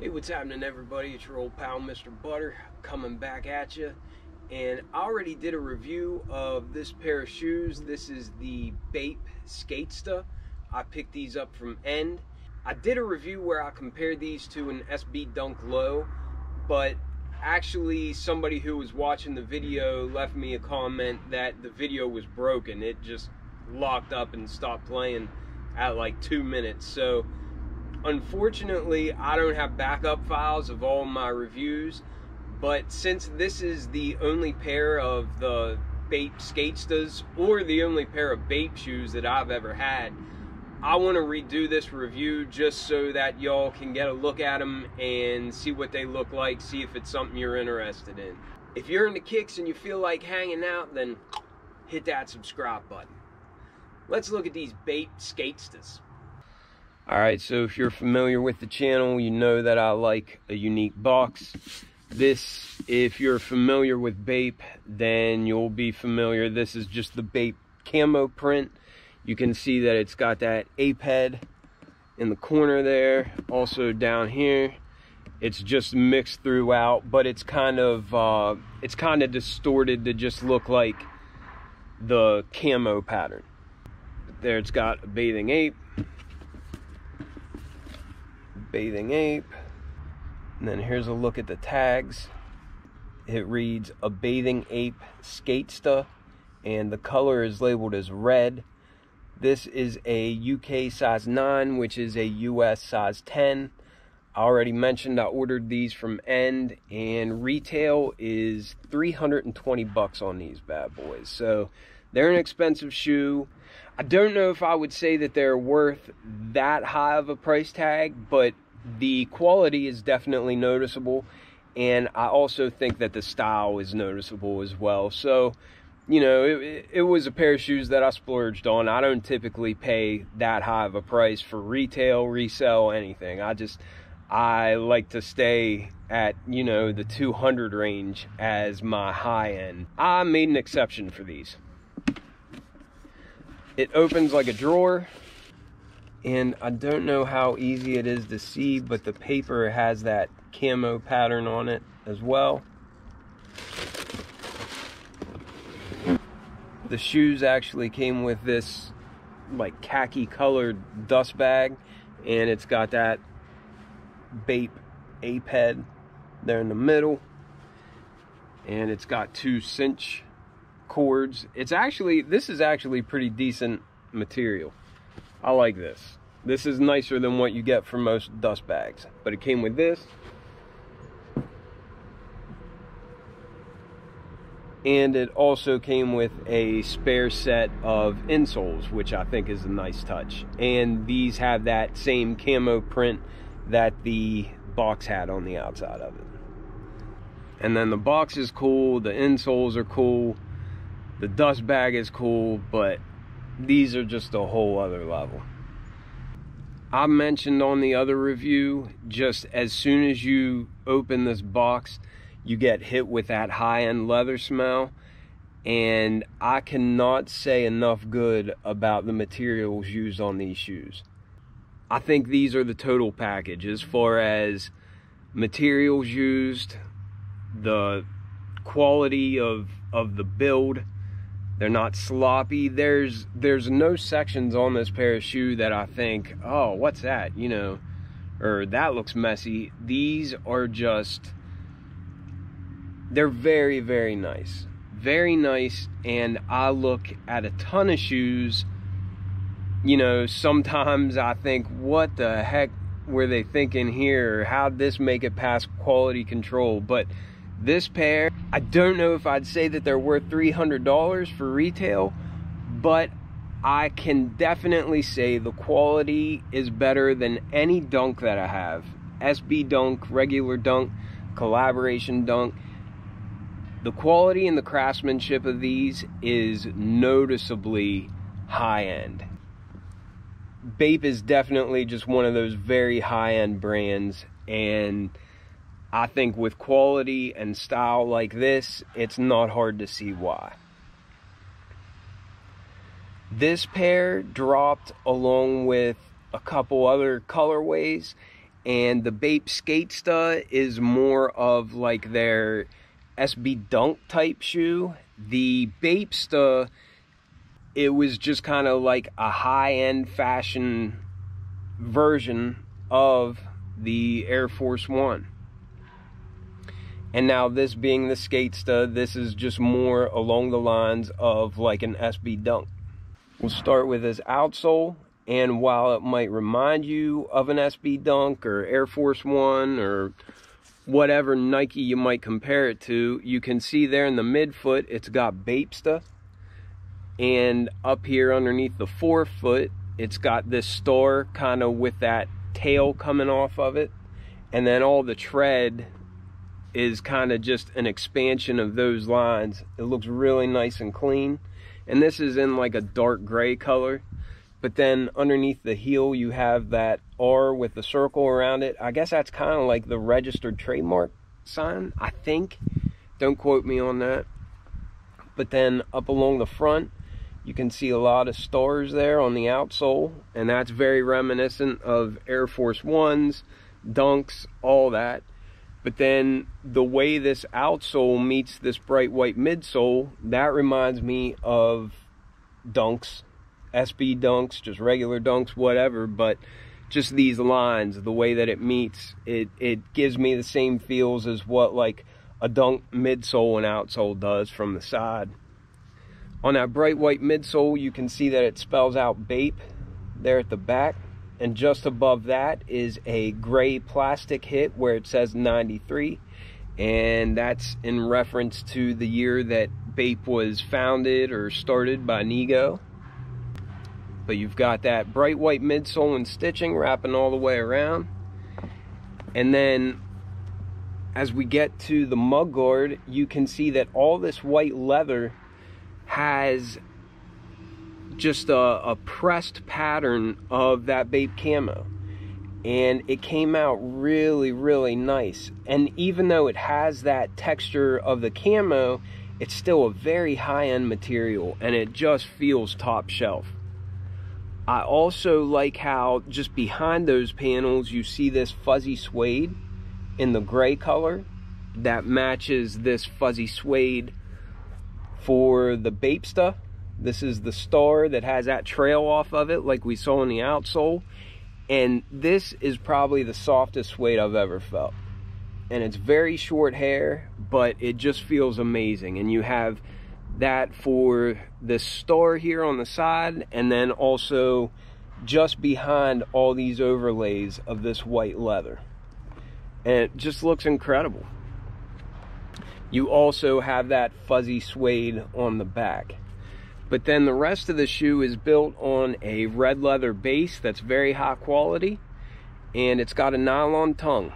Hey, what's happening, everybody? It's your old pal Mr. Butter coming back at you. And I already did a review of this pair of shoes. This is the Bape Sk8. I picked these up from End. I did a review where I compared these to an SB Dunk Low, but actually somebody who was watching the video left me a comment that the video was broken. It just locked up and stopped playing at like 2 minutes. So unfortunately, I don't have backup files of all my reviews, but since this is the only pair of the Bape Sk8s or the only pair of Bape shoes that I've ever had, I want to redo this review just so that y'all can get a look at them and see what they look like, see if it's something you're interested in. If you're into kicks and you feel like hanging out, then hit that subscribe button. Let's look at these Bape Sk8s. Alright, so if you're familiar with the channel, you know that I like a unique box. This, if you're familiar with Bape, then you'll be familiar. This is just the Bape camo print. You can see that it's got that ape head in the corner there. Also down here, it's just mixed throughout, but it's kind of distorted to just look like the camo pattern. There it's got a bathing ape. And then here's a look at the tags. It reads a bathing ape Sk8, and the color is labeled as red. This is a UK size 9, which is a US size 10. I already mentioned I ordered these from End, and retail is 320 bucks on these bad boys. So they're an expensive shoe. I don't know if I would say that they're worth that high of a price tag, but the quality is definitely noticeable, and I also think that the style is noticeable as well. So, you know, it was a pair of shoes that I splurged on. I don't typically pay that high of a price for retail, resell, anything. I like to stay at, you know, the 200 range as my high end. I made an exception for these. It opens like a drawer, and I don't know how easy it is to see, but the paper has that camo pattern on it as well. The shoes actually came with this like khaki colored dust bag, and it's got that Bape ape head there in the middle, and it's got 2 cinch cords. This is actually pretty decent material. I like this. This is nicer than what you get from most dust bags. But it came with this. And it also came with a spare set of insoles, which I think is a nice touch. And these have that same camo print that the box had on the outside of it. And then the box is cool, the insoles are cool, the dust bag is cool, but these are just a whole other level. I mentioned on the other review, just as soon as you open this box, you get hit with that high-end leather smell, and I cannot say enough good about the materials used on these shoes. I think these are the total package as far as materials used, the quality of the build. They're not sloppy. There's no sections on this pair of shoe that I think, oh, what's that, you know, or that looks messy. These are just, they're very, very nice. Very nice, and I look at a ton of shoes, you know, sometimes I think, what the heck were they thinking here? How'd this make it past quality control? But this pair, I don't know if I'd say that they're worth $300 for retail, but I can definitely say the quality is better than any dunk that I have. SB Dunk, regular dunk, collaboration dunk. The quality and the craftsmanship of these is noticeably high-end. Bape is definitely just one of those very high-end brands, and I think with quality and style like this, it's not hard to see why. This pair dropped along with a couple other colorways, And the Bape Sk8 is more of like their SB Dunk type shoe. The Bape Sk8, it was just kind of like a high-end fashion version of the Air Force One. And now this being the Sk8, this is just more along the lines of like an SB Dunk. We'll start with this outsole, and while it might remind you of an SB Dunk or Air Force One or whatever Nike you might compare it to, you can see there in the midfoot it's got Bape Sk8, and up here underneath the forefoot it's got this star kind of with that tail coming off of it, and then all the tread is kind of just an expansion of those lines. It looks really nice and clean, and this is in like a dark gray color. But then underneath the heel you have that R with the circle around it. I guess that's kind of like the registered trademark sign, I think. Don't quote me on that. But then up along the front you can see a lot of stars there on the outsole, and that's very reminiscent of Air Force Ones, Dunks, all that. But then the way this outsole meets this bright white midsole, that reminds me of Dunks, SB Dunks, just regular Dunks, whatever. But just these lines, the way that it meets, it gives me the same feels as what like a Dunk midsole and outsole does from the side. On that bright white midsole, you can see that it spells out Bape there at the back. And just above that is a gray plastic hit where it says 93. And that's in reference to the year that Bape was founded or started by Nego. But you've got that bright white midsole and stitching wrapping all the way around. And then as we get to the mudguard, you can see that all this white leather has just a pressed pattern of that Bape camo, and it came out really, really nice. And even though it has that texture of the camo, it's still a very high-end material, and it just feels top shelf. I also like how just behind those panels you see this fuzzy suede in the gray color that matches this fuzzy suede for the Bape stuff. This is the star that has that trail off of it like we saw in the outsole. And this is probably the softest suede I've ever felt. And it's very short hair, but it just feels amazing. And you have that for this star here on the side, and then also just behind all these overlays of this white leather. And it just looks incredible. You also have that fuzzy suede on the back. But then the rest of the shoe is built on a red leather base that's very high quality, and it's got a nylon tongue.